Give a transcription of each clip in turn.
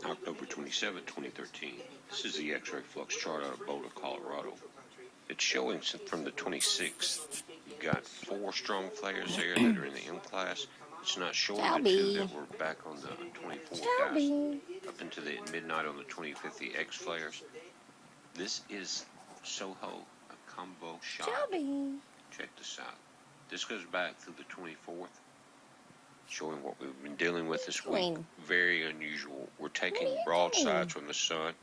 October 27, 2013. This is the X-ray flux chart out of Boulder, Colorado. It's showing from the 26th. You've got 4 strong flares there that are in the M class. It's not showing the 2 that were back on the 24th, guys. Up into the midnight on the 25th, the X flares. This is Soho, a combo shot. Check this out. This goes back through the 24th, showing what we've been dealing with this week. Very unusual. We're taking broadsides from the sun,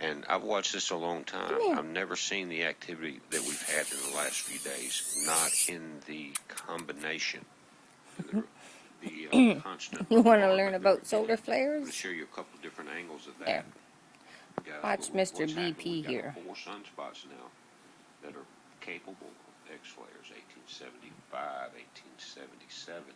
and I've watched this a long time. I've never seen the activity that we've had in the last few days, not in the combination. The constant. You want to learn about solar flares? I'm going to show you a couple different angles of that. Guys, watch Mr. BP here. 4 sunspots now that are capable of X flares. 1875, 1877,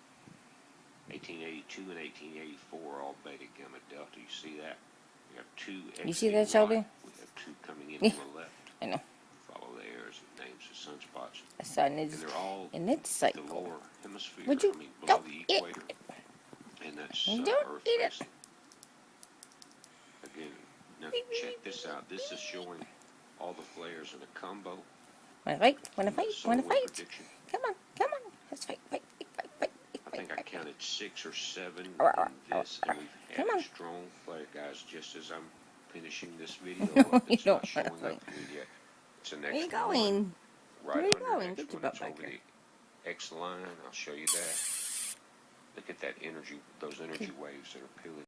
1882, and 1884 are all beta, gamma, delta. You see that? We have 2 X. You see that, Shelby? We have 2 coming in on the left. I know. Follow theirs. It names the sunspots. The sun is in its cycle. The lower hemisphere. Would you below the equator. And that's Earth facing. Again, now check this out. This is showing all the flares in a combo. Wanna fight? Wanna fight? Wanna fight? Come on, come on. Let's fight, fight, fight, fight. I think I counted 6 or 7 in this, and we've had a strong flare, guys. Just as I'm finishing this video, it's not showing up here yet. It's an Where you extra going? right Where you under going? X Get your when butt it's back over here. the X line. I'll show you that. Look at that energy, those energy waves that are peeling.